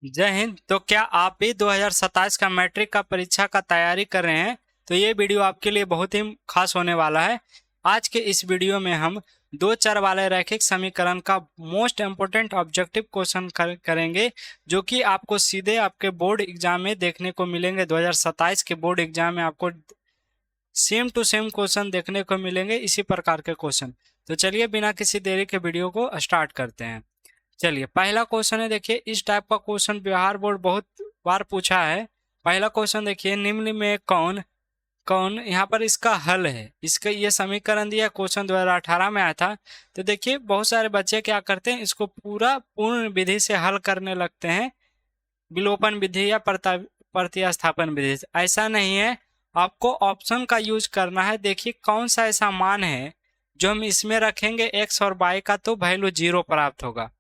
जय हिंद। तो क्या आप भी 2027 का मैट्रिक का परीक्षा का तैयारी कर रहे हैं? तो ये वीडियो आपके लिए बहुत ही खास होने वाला है। आज के इस वीडियो में हम दो चर वाले रैखिक समीकरण का मोस्ट इम्पोर्टेंट ऑब्जेक्टिव क्वेश्चन करेंगे, जो कि आपको सीधे आपके बोर्ड एग्जाम में देखने को मिलेंगे। 2027 के बोर्ड एग्जाम में आपको सेम टू सेम क्वेश्चन देखने को मिलेंगे, इसी प्रकार के क्वेश्चन। तो चलिए बिना किसी देरी के वीडियो को स्टार्ट करते हैं। चलिए पहला क्वेश्चन है, देखिए इस टाइप का क्वेश्चन बिहार बोर्ड बहुत बार पूछा है। पहला क्वेश्चन देखिए, निम्न में कौन कौन यहाँ पर इसका हल है। इसका ये समीकरण दिया, क्वेश्चन 2018 में आया था। तो देखिए बहुत सारे बच्चे क्या करते हैं, इसको पूरा पूर्ण विधि से हल करने लगते हैं, विलोपन विधि या प्रतिस्थापन विधि से। ऐसा नहीं है, आपको ऑप्शन का यूज करना है। देखिए कौन सा ऐसा मान है जो हम इसमें रखेंगे x और y का, तो वैल्यू 0 प्राप्त होगा।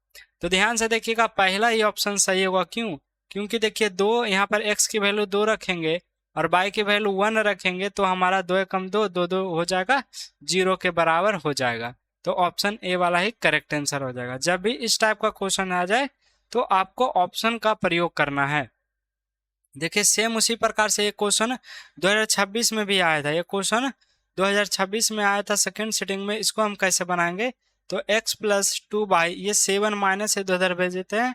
तो ध्यान से देखिएगा, पहला ही ऑप्शन सही होगा। क्यों? क्योंकि देखिए दो, यहाँ पर x की वैल्यू 2 रखेंगे और y की वैल्यू 1 रखेंगे, तो हमारा 2 एकम 2, 2 2 हो जाएगा, 0 के बराबर हो जाएगा। तो ऑप्शन ए वाला ही करेक्ट आंसर हो जाएगा। जब भी इस टाइप का क्वेश्चन आ जाए तो आपको ऑप्शन का प्रयोग करना है। देखिए सेम उसी प्रकार से ये क्वेश्चन 2026 में भी आया था। ये क्वेश्चन 2026 में आया था सेकेंड सिटिंग में। इसको हम कैसे बनाएंगे, तो x प्लस 2y, ये 7 माइनस है, 2 भेज देते हैं,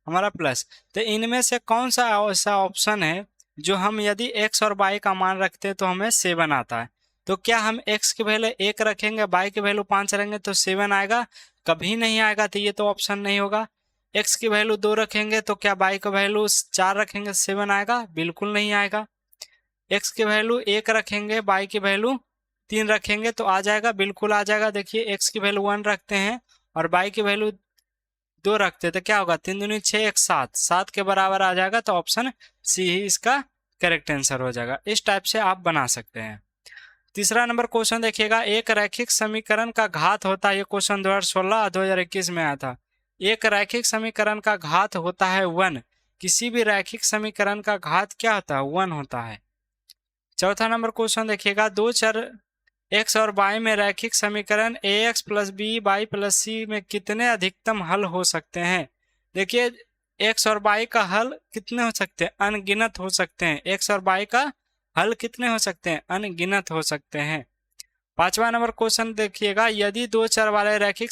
हमारा प्लस। तो इनमें से कौन सा ऐसा ऑप्शन है जो हम यदि x और y का मान रखते हैं तो हमें 7 आता है। तो क्या हम x की वैल्यू 1 रखेंगे, y की वैल्यू 5 रखेंगे तो 7 आएगा? कभी नहीं आएगा। तो ये तो ऑप्शन नहीं होगा। x की वैल्यू 2 रखेंगे तो क्या y का वैल्यू 4 रखेंगे 7 आएगा? बिल्कुल नहीं आएगा। x की वैल्यू 1 रखेंगे, y की वैल्यू 3 रखेंगे तो आ जाएगा? बिल्कुल आ जाएगा। देखिए x की वैल्यू 1 रखते हैं और y की वैल्यू 2 रखते हैं तो क्या होगा, 3 दूनी 6, 1 7, 7 के बराबर आ जाएगा। तो ऑप्शन सी ही इसका करेक्ट आंसर हो जाएगा। इस टाइप से आप बना सकते हैं। तीसरा नंबर क्वेश्चन देखिएगा, एक रैखिक समीकरण का घात होता है। ये क्वेश्चन 2016 और 2021 में आया था। एक रैखिक समीकरण का घात होता है 1। किसी भी रैखिक समीकरण का घात क्या होता है, 1 होता है। चौथा नंबर क्वेश्चन देखिएगा, दो चर x और y में रैखिक समीकरण ax plus b y plus c में कितने अधिकतम हल हो सकते हैं। देखिए x और y का हल कितने हो सकते हैं, अनगिनत हो सकते हैं। x और y का हल कितने हो सकते हैं, अनगिनत हो सकते हैं। पांचवा नंबर क्वेश्चन देखिएगा, यदि दो चर वाले रैखिक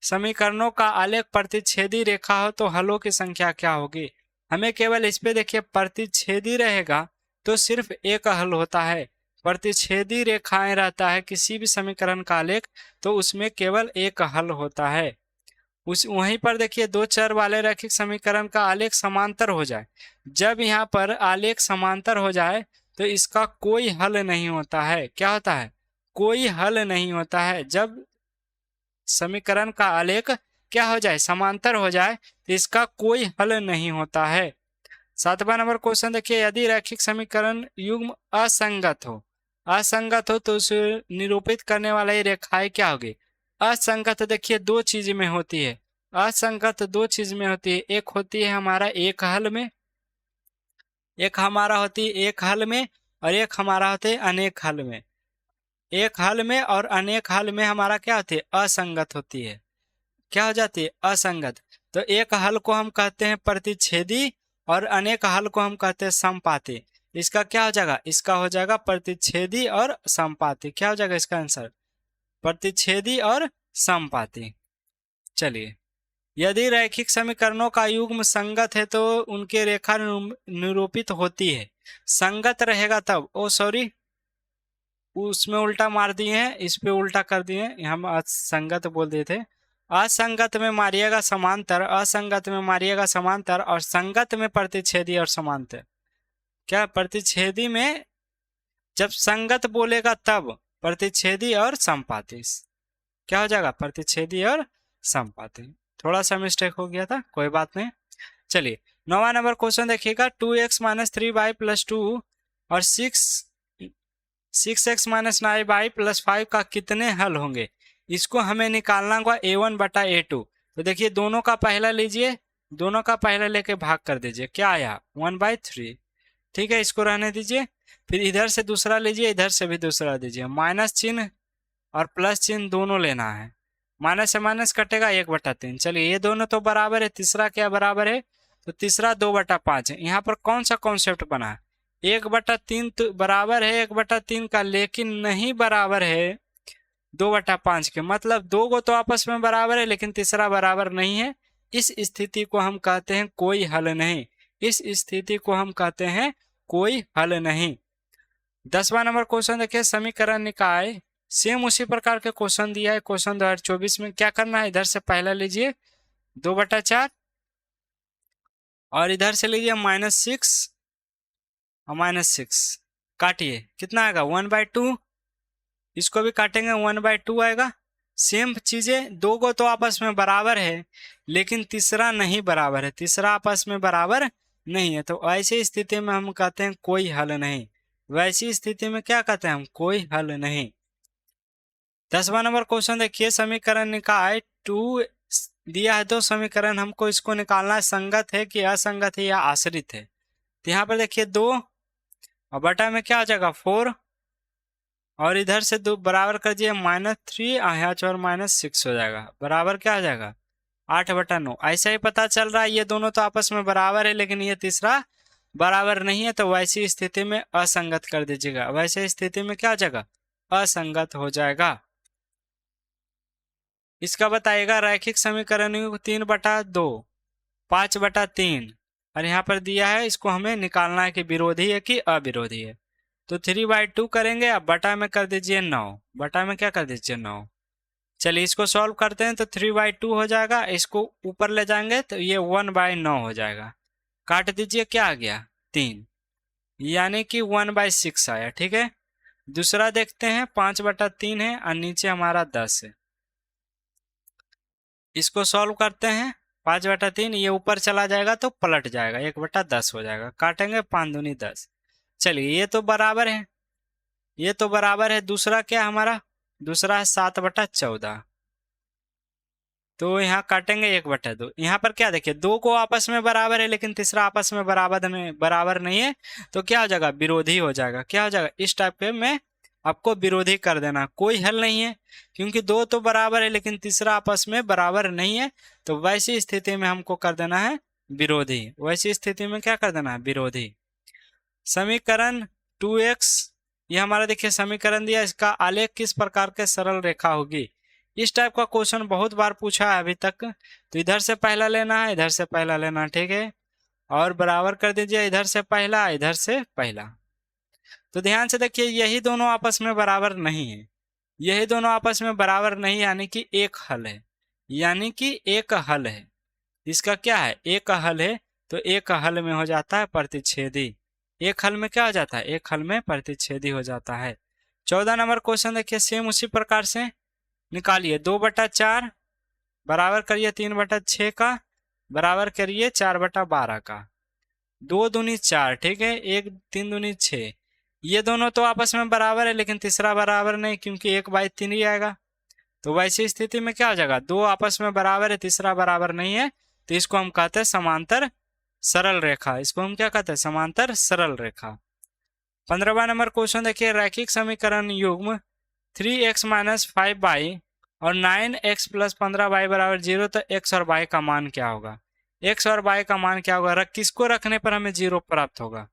समीकरणों का आलेख प्रतिच्छेदी रेखा हो तो हलों की संख्या क्या होगी। हमें केवल इस पे देखिए, प्रतिच्छेदी रहेगा तो सिर्फ एक हल होता है। प्रतिच्छेदी रेखाएं रहता है किसी भी समीकरण का आलेख, तो उसमें केवल एक हल होता है। उस वहीं पर देखिए, दो चर वाले रैखिक समीकरण का आलेख समांतर हो जाए। जब यहाँ पर आलेख समांतर हो जाए तो इसका कोई हल नहीं होता है। क्या होता है, कोई हल नहीं होता है। जब समीकरण का आलेख क्या हो जाए, समांतर हो जाए, तो इसका कोई हल नहीं होता है। सातवां नंबर क्वेश्चन देखिए, यदि रैखिक समीकरण युग्म असंगत हो तो उसे निरूपित करने वाला ये रेखाएं क्या होगी। असंगत देखिए दो चीज में होती है। असंगत दो चीज में होती है, एक होती है हमारा एक हल में, एक हमारा होती है एक हल में, और एक हमारा होते है अनेक हल में। एक हल में और अनेक हल में हमारा क्या होती है, असंगत होती है। क्या हो जाती है, असंगत। तो एक हल को हम कहते हैं प्रतिच्छेदी और अनेक हल को हम कहते हैं समपाती। इसका क्या हो जाएगा, इसका हो जाएगा प्रतिच्छेदी और समपाती। क्या हो जाएगा इसका आंसर, प्रतिच्छेदी और समपाती। चलिए, यदि रैखिक समीकरणों का युग्म संगत है तो उनके रेखा निरूपित होती है। संगत रहेगा तब, ओ सॉरी, उसमें उल्टा मार दिए हैं, इस पे उल्टा कर दिए हैं, हम असंगत बोल दिए थे। असंगत में मारिएगा समांतर, असंगत में मारिएगा समांतर, और संगत में प्रतिच्छेदी और समांतर। क्या, प्रतिच्छेदी में जब संगत बोलेगा तब प्रतिच्छेदी और समपाती। क्या हो जाएगा, प्रतिच्छेदी और समपाती। थोड़ा सा मिस्टेक हो गया था, कोई बात नहीं। चलिए नौवां नंबर क्वेश्चन देखिएगा, 2x माइनस 3y प्लस 2 और 6x माइनस 9y प्लस 5 का कितने हल होंगे। इसको हमें निकालना होगा a1 बटा a2। तो देखिए दोनों का पहला लीजिए, दोनों का पहला लेके भाग कर दीजिए, क्या आया, 1/3। ठीक है, इसको रहने दीजिए। फिर इधर से दूसरा लीजिए, इधर से भी दूसरा दीजिए। माइनस चिन्ह और प्लस चिन्ह दोनों लेना है। माइनस से माइनस कटेगा, 1/3। चलिए ये दोनों तो बराबर है, तीसरा क्या बराबर है, तो तीसरा 2/5 है। यहाँ पर कौन सा कॉन्सेप्ट बना? 1/3 तो बराबर है 1/3 का, लेकिन नहीं बराबर है 2/5 के। मतलब दो को तो आपस में बराबर है लेकिन तीसरा बराबर नहीं है। इस स्थिति को हम कहते हैं कोई हल नहीं। इस स्थिति को हम कहते हैं कोई हल नहीं। 10वां नंबर क्वेश्चन देखिए, समीकरण निकाय। सेम उसी प्रकार के क्वेश्चन दिया है क्वेश्चन 2024 में। क्या करना है, इधर से पहला लीजिए 2/4 और इधर से लीजिए -6 और -6, काटिए, कितना आएगा 1/2। इसको भी काटेंगे 1/2 आएगा। सेम चीजें, दो को तो आपस में बराबर है लेकिन तीसरा नहीं बराबर है, तीसरा आपस में बराबर नहीं है। तो ऐसी स्थिति में हम कहते हैं कोई हल नहीं। वैसी स्थिति में क्या कहते हैं हम, कोई हल नहीं। 10वां नंबर क्वेश्चन देखिए, समीकरण निकाय 2 दिया है। दो समीकरण हमको इसको निकालना है, संगत है कि असंगत है या आश्रित है। तो यहाँ पर देखिए 2 और बटा में क्या हो जाएगा 4 और इधर से 2 बराबर कर दिए -3 और -6 हो जाएगा। बराबर क्या हो जाएगा 8/9। ऐसा ही पता चल रहा है ये दोनों तो आपस में बराबर है लेकिन ये तीसरा बराबर नहीं है। तो वैसी स्थिति में असंगत कर दीजिएगा। वैसे स्थिति में क्या हो जाएगा, असंगत हो जाएगा। इसका बताइएगा रैखिक समीकरण 3/2 5/3 और यहाँ पर दिया है, इसको हमें निकालना है कि विरोधी है कि अविरोधी है। तो 3/2 करेंगे, अब बटा में कर दीजिए 9, बटा में क्या कर दीजिए 9। चलिए इसको सॉल्व करते हैं तो 3/2 हो जाएगा। इसको ऊपर ले जाएंगे तो ये 1/9 हो जाएगा। काट दीजिए, क्या आ गया 3, यानी कि 1/6 आया। ठीक है, दूसरा देखते हैं 5/3 है और नीचे हमारा 10 है। इसको सॉल्व करते हैं 5/3, ये ऊपर चला जाएगा तो पलट जाएगा 1/10 हो जाएगा। काटेंगे 5 दूनी 10। चलिए ये तो बराबर है, ये तो बराबर है। दूसरा क्या हमारा, दूसरा है 7/14। तो यहाँ काटेंगे 1/2। यहाँ पर क्या देखिए, दो को आपस में बराबर है लेकिन तीसरा आपस में बराबर नहीं है। तो क्या हो जाएगा, विरोधी हो जाएगा। क्या हो जाएगा, इस टाइप के में आपको विरोधी कर देना। कोई हल नहीं है क्योंकि दो तो बराबर है लेकिन तीसरा आपस में बराबर नहीं है। तो वैसी स्थिति में हमको कर देना है विरोधी। वैसी स्थिति में क्या कर देना है, विरोधी। समीकरण 2x, ये हमारा देखिए समीकरण दिया, इसका आलेख किस प्रकार के सरल रेखा होगी। इस टाइप का क्वेश्चन बहुत बार पूछा है अभी तक। तो इधर से पहला लेना है, इधर से पहला लेना, ठीक है, और बराबर कर दीजिए, इधर से पहला इधर से पहला। तो ध्यान से देखिए, यही दोनों आपस में बराबर नहीं है, यही दोनों आपस में बराबर नहीं, यानी कि एक हल है, यानी कि एक हल है। इसका क्या है, एक हल है। तो एक हल में हो जाता है प्रतिच्छेदी। एक हल में क्या हो जाता है, एक हल में प्रतिच्छेदी हो जाता है। 14 नंबर क्वेश्चन देखिए, सेम उसी प्रकार से निकालिए। 2/4 बराबर करिए 3/6 का, बराबर करिए 4/12 का। 2 दूनी 4, ठीक है, 1 3 दूनी 6। ये दोनों तो आपस में बराबर है लेकिन तीसरा बराबर नहीं क्योंकि 1/3 ही आएगा। तो वैसी स्थिति में क्या हो जाएगा, दो आपस में बराबर है, तीसरा बराबर नहीं है। तो इसको हम कहते हैं समांतर सरल रेखा। इसको हम क्या कहते हैं, समांतर सरल रेखा। 15वां नंबर क्वेश्चन देखिए, रैखिक समीकरण युग्म 3x - 5y और 9x + 15y = 0। तो x और y का मान क्या होगा, x और y का मान क्या होगा, किसको रखने पर हमें 0 प्राप्त होगा।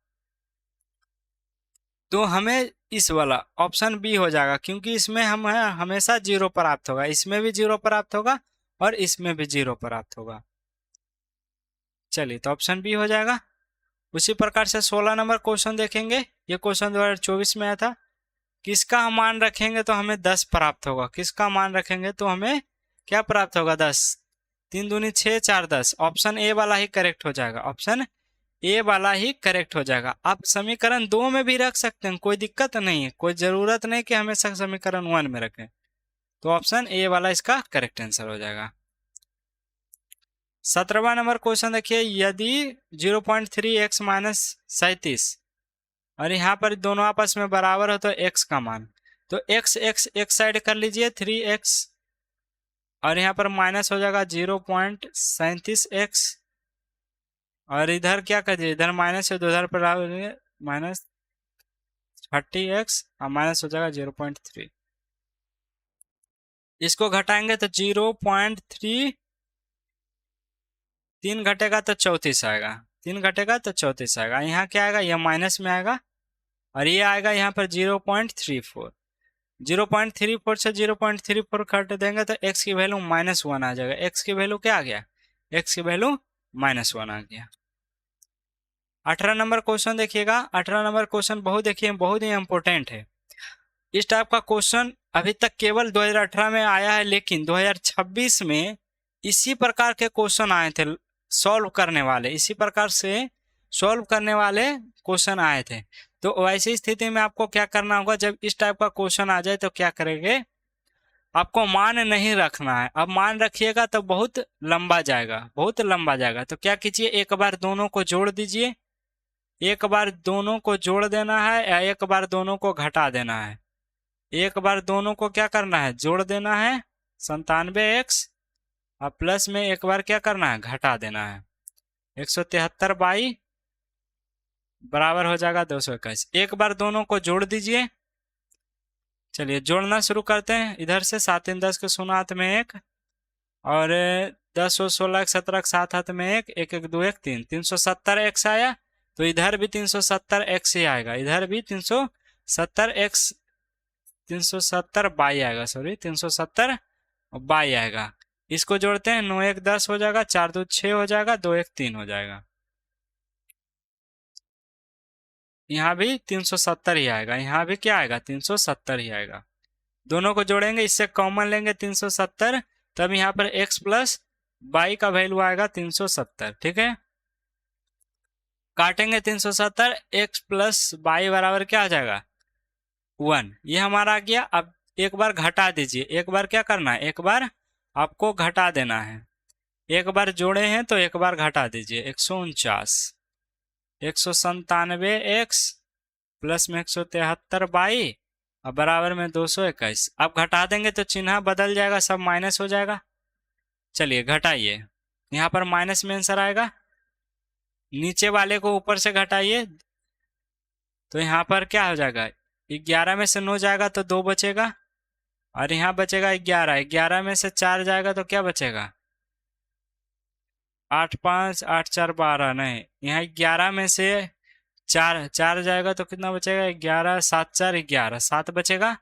तो हमें इस वाला ऑप्शन बी हो जाएगा क्योंकि इसमें हम हमेशा 0 प्राप्त होगा, इसमें भी 0 प्राप्त होगा और इसमें भी 0 प्राप्त होगा। चलिए तो ऑप्शन बी हो जाएगा। उसी प्रकार से 16 नंबर क्वेश्चन देखेंगे, ये क्वेश्चन 2024 में आया था। किसका हम मान रखेंगे तो हमें 10 प्राप्त होगा, किसका मान रखेंगे तो हमें क्या प्राप्त होगा 10। 3 दूनी 6 4 10। ऑप्शन ए वाला ही करेक्ट हो जाएगा, ऑप्शन ए वाला ही करेक्ट हो जाएगा। आप समीकरण 2 में भी रख सकते हैं, कोई दिक्कत नहीं है, कोई जरूरत नहीं कि हमेशा समीकरण 1 में रखें। तो ऑप्शन ए वाला इसका करेक्ट आंसर हो जाएगा। 17वां नंबर क्वेश्चन देखिए, यदि 0.3x - 37 और यहाँ पर दोनों आपस में बराबर हो तो x का मान, तो x एक साइड कर लीजिए 3x और यहाँ पर माइनस हो जाएगा 0.37x और इधर क्या कर दिए, इधर माइनस है तो उधर पर -30x और माइनस हो जाएगा 0.3। इसको घटाएंगे तो 0.3 3 घटेगा तो 34 आएगा, 3 घटेगा तो 34 आएगा। यहाँ क्या आएगा, यह माइनस में आएगा और ये आएगा यहाँ पर 0.34। 0.34 से 0.34 काट देंगे तो x की वैल्यू -1 आ जाएगा। x की वैल्यू क्या आ गया, x की वैल्यू -1 आ गया। 18 नंबर क्वेश्चन देखिएगा। 18 नंबर क्वेश्चन बहुत ही इंपॉर्टेंट है। इस टाइप का क्वेश्चन अभी तक केवल 2018 में आया है, लेकिन 2026 में इसी प्रकार के क्वेश्चन आए थे सॉल्व करने वाले, इसी प्रकार से सॉल्व करने वाले क्वेश्चन आए थे। तो वैसी स्थिति में आपको क्या करना होगा, जब इस टाइप का क्वेश्चन आ जाए तो क्या करेंगे, आपको मान नहीं रखना है। अब मान रखिएगा तो बहुत लंबा जाएगा, बहुत लंबा जाएगा। तो क्या कीजिए, एक बार दोनों को जोड़ दीजिए, एक बार दोनों को जोड़ देना है या एक बार दोनों को घटा देना है। एक बार दोनों को क्या करना है, जोड़ देना है 97x, और प्लस में एक बार क्या करना है, घटा देना है 173 बराबर हो जाएगा 221। एक बार दोनों को जोड़ दीजिए। चलिए जोड़ना शुरू करते हैं। इधर से 7 3 10 के 0 हाथ में 1 और 10 और 16 17 7 हाथ में 1 1 1 2 1 3 370x आया। तो इधर भी 370x ही आएगा, इधर भी 370x 370 बाई आएगा, सॉरी 370 बाई आएगा। इसको जोड़ते हैं, 9 1 10 हो जाएगा, 4 2 6 हो जाएगा, 2 1 3 हो जाएगा। यहाँ भी 370 ही आएगा, यहाँ भी क्या आएगा 370 ही आएगा। दोनों को जोड़ेंगे, इससे कॉमन लेंगे 370, तब यहाँ पर x प्लस बाई का वैल्यू आएगा 370। ठीक है, काटेंगे 370, x प्लस बाई बराबर क्या आ जाएगा 1। ये हमारा आ गया। अब एक बार घटा दीजिए, एक बार क्या करना है, एक बार आपको घटा देना है। एक बार जोड़े हैं तो एक बार घटा दीजिए, 149 197x प्लस में 173 बाई और बराबर में 221। अब घटा देंगे तो चिन्ह बदल जाएगा, सब माइनस हो जाएगा। चलिए घटाइए, यहाँ पर माइनस में आंसर आएगा। नीचे वाले को ऊपर से घटाइए तो यहाँ पर क्या हो जाएगा, 11 में से 9 जाएगा तो 2 बचेगा और यहाँ बचेगा 11। 11 में से 4 जाएगा तो क्या बचेगा, 8 5 8 4 12, नहीं, यहाँ 11 में से 4 जाएगा तो कितना बचेगा, 11 7 4 11, 7 बचेगा।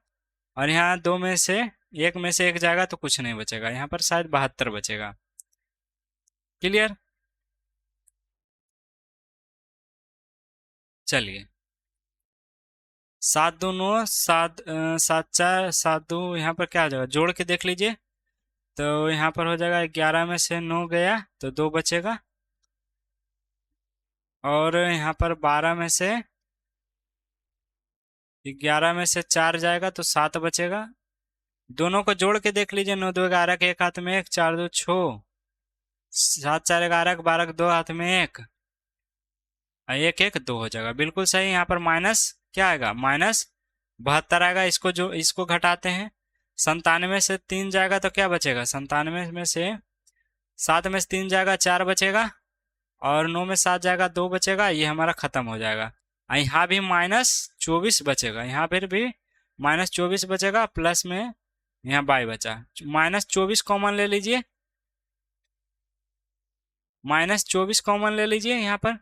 और यहाँ 2 में से 1 में से 1 जाएगा तो कुछ नहीं बचेगा, यहाँ पर शायद 72 बचेगा। क्लियर। चलिए 7 2 9 7 7 4 7 2, यहाँ पर क्या आ जाएगा, जोड़ के देख लीजिए तो यहाँ पर हो जाएगा 11 में से 9 गया तो 2 बचेगा और यहाँ पर 12 में से 11 में से 4 जाएगा तो 7 बचेगा। दोनों को जोड़ के देख लीजिए, 9 2 11 के एक हाथ में 1, 4 2 6, 7 4 11 12 के 2 हाथ में 1, 1 1 2 हो जाएगा, बिल्कुल सही। यहाँ पर माइनस क्या आएगा, -72 आएगा। इसको घटाते हैं, 97 से 3 जाएगा तो क्या बचेगा, 97 में से 7 में से 3 जाएगा 4 बचेगा और 9 में 7 जाएगा 2 बचेगा, ये हमारा खत्म हो जाएगा। यहाँ भी -24 बचेगा, यहाँ पर भी -24 बचेगा, प्लस में यहाँ बाई बचा, -24 कॉमन ले लीजिए, -24 कॉमन ले लीजिए यहाँ पर,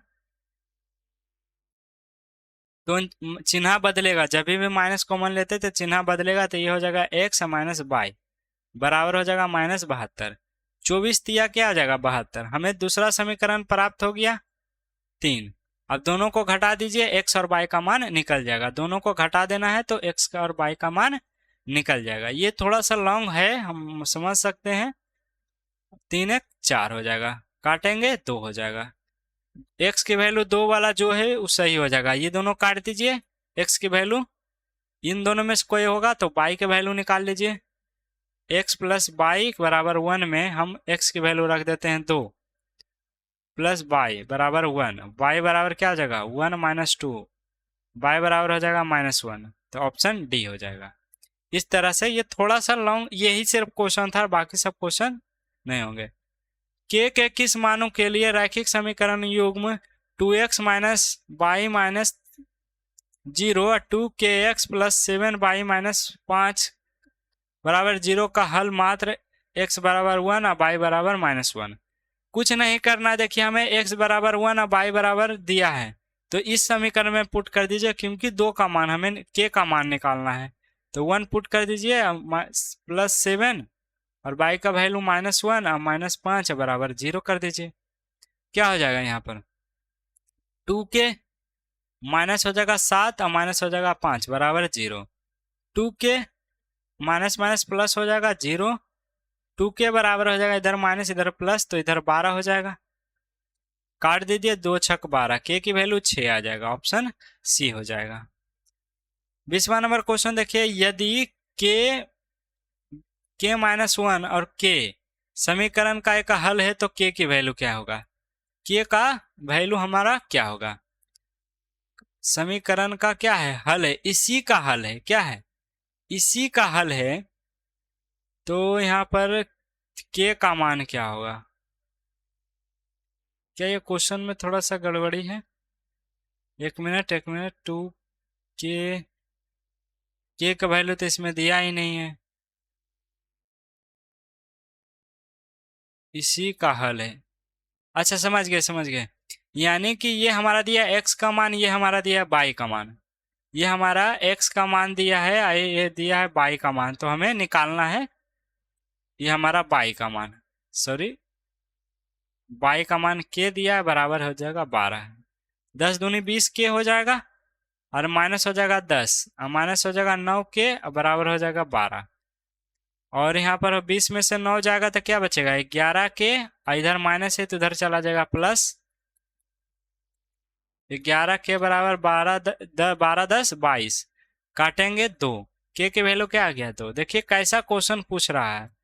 तो चिन्ह बदलेगा। जब भी माइनस कॉमन लेते तो चिन्ह बदलेगा, तो ये हो जाएगा x माइनस बाई बराबर हो जाएगा -72। 24 तिया क्या आ जाएगा 72। हमें दूसरा समीकरण प्राप्त हो गया 3। अब दोनों को घटा दीजिए, x और y का मान निकल जाएगा। दोनों को घटा देना है तो x का और y का मान निकल जाएगा। ये थोड़ा सा लॉन्ग है, हम समझ सकते हैं। 3 1 4 हो जाएगा, काटेंगे 2 हो जाएगा। x की वैल्यू 2 वाला जो है वो सही हो जाएगा। ये दोनों काट दीजिए, x की वैल्यू इन दोनों में से कोई होगा तो y की वैल्यू निकाल लीजिए। x प्लस बाई बराबर 1 में हम x की वैल्यू रख देते हैं 2 प्लस बाई बराबर 1। y बराबर क्या हो जाएगा 1 माइनस 2, y बराबर हो जाएगा -1, तो ऑप्शन डी हो जाएगा। इस तरह से ये थोड़ा सा लॉन्ग, यही सिर्फ क्वेश्चन था, बाकी सब क्वेश्चन नहीं होंगे। के किस मानों के लिए रैखिक समीकरण युग्म 2x minus by minus 0 2kx plus 7 by minus 5 बराबर 0 का हल मात्र x बराबर 1 और y बराबर -1। कुछ नहीं करना है। देखिए हमें x बराबर 1 और y बराबर दिया है, तो इस समीकरण में पुट कर दीजिए, क्योंकि 2 का मान हमें k का मान निकालना है। तो 1 पुट कर दीजिए, +7 और y का वैल्यू -1 और -5 बराबर 0 कर दीजिए। क्या हो जाएगा यहाँ पर 2k माइनस हो जाएगा 7 और माइनस हो जाएगा 5 बराबर 0। 2k माइनस माइनस प्लस हो जाएगा 0। 2k बराबर हो जाएगा इधर माइनस इधर प्लस, तो इधर 12 हो जाएगा। काट दीजिए, 2 छक 12, k की वैल्यू 6 आ जाएगा, ऑप्शन सी हो जाएगा। 20वां नंबर क्वेश्चन देखिए, यदि k -1 और k समीकरण का एक हल है तो k की वैल्यू क्या होगा? k का वैल्यू हमारा क्या होगा? समीकरण का क्या है? हल है, इसी का हल है। क्या है? इसी का हल है। तो यहाँ पर k का मान क्या होगा? क्या ये क्वेश्चन में थोड़ा सा गड़बड़ी है? एक मिनट 2k का वैल्यू तो इसमें दिया ही नहीं है। इसी का हल है। अच्छा समझ गए। यानी कि ये हमारा दिया x का मान, ये हमारा दिया है y का मान। ये हमारा x का मान दिया है, ये दिया है y का मान, तो हमें निकालना है ये हमारा y का मान, सॉरी y का मान k दिया है, बराबर हो जाएगा 12। 10 दूनी 20 k हो जाएगा और माइनस हो जाएगा 10 और माइनस हो जाएगा 9 k और बराबर हो जाएगा 12। और यहाँ पर 20 में से 9 जाएगा तो क्या बचेगा? 11 k, और इधर माइनस है तो इधर चला जाएगा प्लस। 11 के बराबर 12 10 22, काटेंगे 2, k की वैल्यू क्या आ गया? 2। देखिए कैसा क्वेश्चन पूछ रहा है।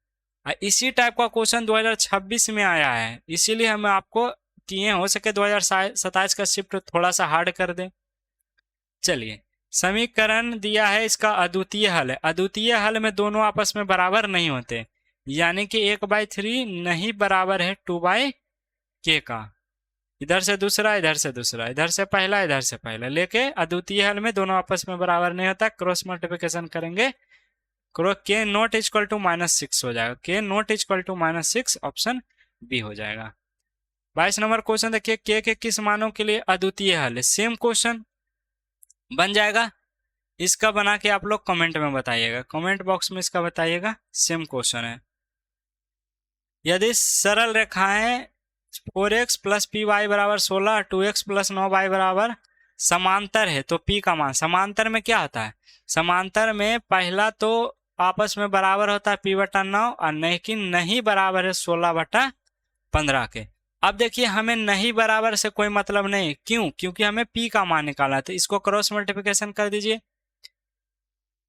इसी टाइप का क्वेश्चन 2026 में आया है, इसीलिए हम आपको किए, हो सके 2027 का शिफ्ट थोड़ा सा हार्ड कर दें। चलिए, समीकरण दिया है, इसका अद्वितीय हल है। अद्वितीय हल में दोनों आपस में बराबर नहीं होते, यानी कि 1/3 नहीं बराबर है 2/k का। इधर से दूसरा, इधर से दूसरा, इधर से पहला, इधर से पहला लेके अद्वितीय हल में दोनों आपस में बराबर नहीं होता। क्रॉस मल्टीप्लिकेशन करेंगे, k नॉट इक्वल टू -6 हो जाएगा। k not equal to -6, option B हो जाएगा। 22 नंबर क्वेश्चन देखिए, k के किस मानों के लिए अद्वितीय हल है? सेम क्वेश्चन बन जाएगा। इसका बना के आप लोग कमेंट में बताइएगा, कमेंट बॉक्स में इसका बताइएगा। सेम क्वेश्चन है। यदि सरल रेखाएं 4x + py बराबर 16, 2x + 9y बराबर समांतर है तो p का मान। समांतर में क्या होता है? समांतर में पहला तो आपस में बराबर होता है p/9 और नहीं बराबर है 16/15 के। अब देखिए हमें नहीं बराबर से कोई मतलब नहीं, क्यों? क्योंकि हमें p का मान निकालना है। तो इसको क्रॉस मल्टीप्लिकेशन कर दीजिए।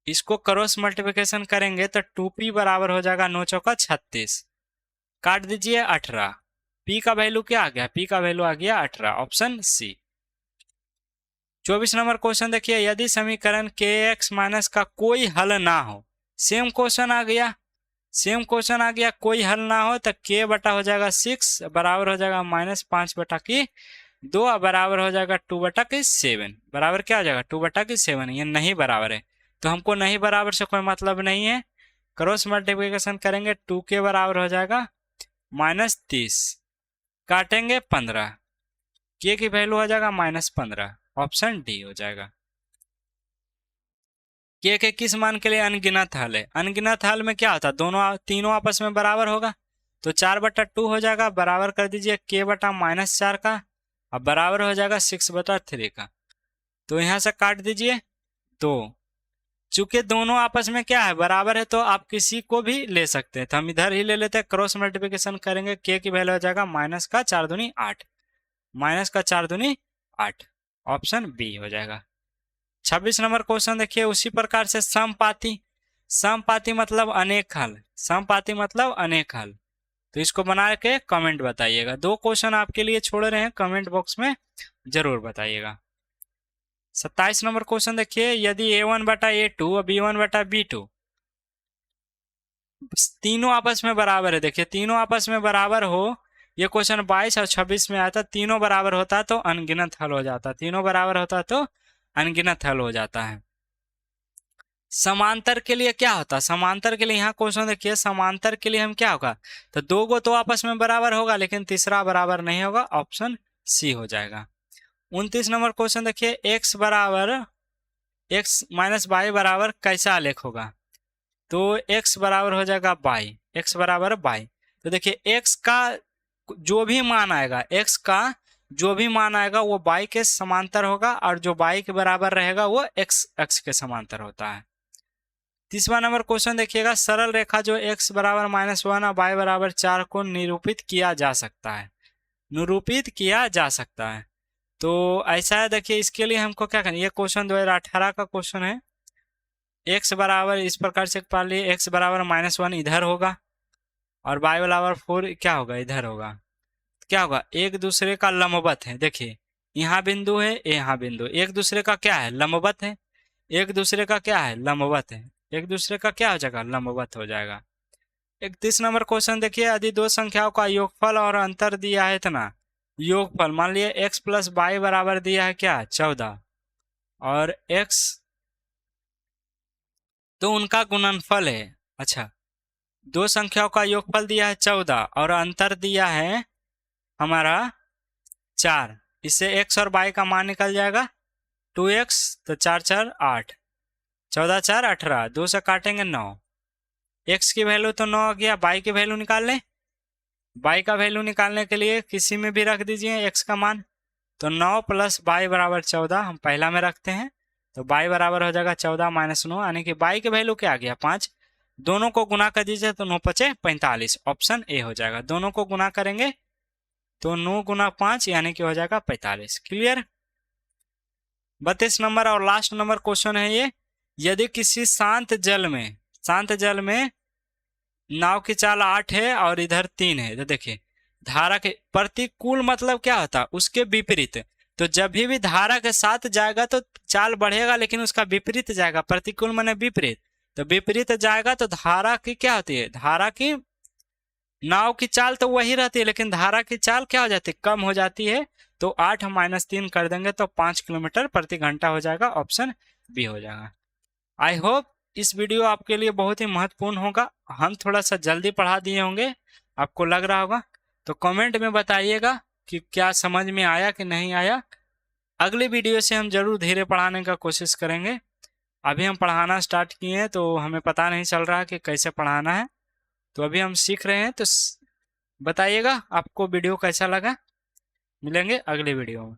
इसको क्रॉस मल्टीप्लिकेशन करेंगे तो 2p बराबर हो जाएगा 9 चौका 36, काट दीजिए 18। p का वैल्यू क्या आ गया? p का वैल्यू आ गया 18, ऑप्शन सी। 24 नंबर क्वेश्चन देखिए, यदि समीकरण kx- का कोई हल ना हो। सेम क्वेश्चन आ गया, कोई हल ना हो तो k बटा हो जाएगा 6 बराबर हो जाएगा -5/2 बराबर हो जाएगा 2/7 बराबर क्या हो जाएगा? 2/7। ये नहीं बराबर है, तो हमको नहीं बराबर से कोई मतलब नहीं है। क्रॉस मल्टीप्लिकेशन करेंगे, 2k बराबर हो जाएगा -30, काटेंगे 15, k की वैल्यू हो जाएगा -15, ऑप्शन डी हो जाएगा। k के किस मान के लिए अनगिनत हल है? अनगिनत हल में क्या होता है? तीनों आपस में बराबर होगा, तो 4/2 हो जाएगा, बराबर कर दीजिए k बटा -4 का, अब बराबर हो जाएगा 6/3 का। तो यहाँ से काट दीजिए 2। चूंकि दोनों आपस में क्या है? बराबर है, तो आप किसी को भी ले सकते हैं, तो हम इधर ही ले लेते हैं। क्रॉस मल्टीप्लिकेशन करेंगे, k की वैल्यू हो जाएगा -4 दूनी 8, -4 दूनी 8, ऑप्शन बी हो जाएगा। 26 नंबर क्वेश्चन देखिए, उसी प्रकार से समपाती मतलब अनेक हल, समपाती मतलब अनेक हल। तो इसको बना के कमेंट बताइएगा। 2 क्वेश्चन आपके लिए छोड़ रहे हैं, कमेंट बॉक्स में जरूर बताइएगा। 27 नंबर क्वेश्चन देखिए, यदि a1/a2 और b1/b2 तीनों आपस में बराबर है। देखिए तीनों आपस में बराबर हो, ये क्वेश्चन 22 और 26 में आता। तीनों बराबर होता तो अनगिनत हल हो जाता, तीनों बराबर होता तो अनगिनत हल हो जाता है। समांतर के लिए क्या होता है, समांतर के लिए यहाँ क्वेश्चन देखिए, समांतर के लिए हम क्या होगा, तो दो गो तो आपस में बराबर होगा लेकिन तीसरा बराबर नहीं होगा, ऑप्शन सी हो जाएगा। 29 नंबर क्वेश्चन देखिए, एक्स बराबर एक्स माइनस वाई बराबर कैसा आलेख होगा, तो एक्स बराबर हो जाएगा बाई, एक्स बराबर बाई। तो देखिए एक्स का जो भी मान आएगा, एक्स का जो भी मान आएगा वो बाई के समांतर होगा, और जो बाई के बराबर रहेगा वो एक्स एक्स के समांतर होता है। 30वां नंबर क्वेश्चन देखिएगा, सरल रेखा जो x बराबर -1 और y बराबर 4 को निरूपित किया जा सकता है, निरूपित किया जा सकता है। तो ऐसा है, देखिए इसके लिए हमको क्या करना, ये क्वेश्चन 2018 का क्वेश्चन है। x बराबर इस प्रकार से पढ़ लिए, x बराबर -1 इधर होगा और y बराबर 4 क्या होगा, इधर होगा। क्या होगा, एक दूसरे का लंबवत है। देखिए यहाँ बिंदु है, यहाँ बिंदु, एक दूसरे का क्या है, लंबवत है। एक दूसरे का क्या है, लंबवत है। एक दूसरे का क्या हो जाएगा, लंबवत हो जाएगा। 31 नंबर क्वेश्चन देखिए, यदि दो संख्याओं का योगफल और अंतर दिया है इतना, योगफल मान लिए x प्लस वाई बराबर दिया है क्या, 14, और x तो उनका गुणनफल है। अच्छा, दो संख्याओं का योगफल दिया है 14 और अंतर दिया है हमारा 4, इससे x और y का मान निकल जाएगा 2x, तो 4 4 8, 14 4 18, 2 से काटेंगे 9, x की वैल्यू तो 9 आ गया, y की वैल्यू निकाल लें। y का वैल्यू निकालने के लिए किसी में भी रख दीजिए x का मान, तो 9 प्लस y बराबर 14 हम पहला में रखते हैं, तो y बराबर हो जाएगा 14 - 9, यानी कि y की वैल्यू क्या आ गया, 5। दोनों को गुना कर दीजिए तो 9 5 45, ऑप्शन ए हो जाएगा। दोनों को गुना करेंगे तो 9 गुना 5 यानी कि हो जाएगा 45। क्लियर। 32 नंबर और लास्ट नंबर क्वेश्चन है ये, यदि किसी शांत जल में नाव की चाल 8 है और इधर 3 है, तो देखिए धारा के प्रतिकूल मतलब क्या होता है, उसके विपरीत। तो जब भी धारा के साथ जाएगा तो चाल बढ़ेगा, लेकिन उसका विपरीत जाएगा, प्रतिकूल माने विपरीत, तो विपरीत जाएगा तो धारा की क्या होती है, धारा की नाव की चाल तो वही रहती है लेकिन धारा की चाल क्या हो जाती है, कम हो जाती है। तो 8 - 3 कर देंगे तो 5 किलोमीटर प्रति घंटा हो जाएगा, ऑप्शन बी हो जाएगा। आई होप इस वीडियो आपके लिए बहुत ही महत्वपूर्ण होगा। हम थोड़ा सा जल्दी पढ़ा दिए होंगे, आपको लग रहा होगा, तो कमेंट में बताइएगा कि क्या समझ में आया कि नहीं आया। अगली वीडियो से हम जरूर धीरे पढ़ाने का कोशिश करेंगे। अभी हम पढ़ाना स्टार्ट किए हैं तो हमें पता नहीं चल रहा कि कैसे पढ़ाना है, तो अभी हम सीख रहे हैं। तो बताइएगा आपको वीडियो कैसा लगा। मिलेंगे अगले वीडियो में।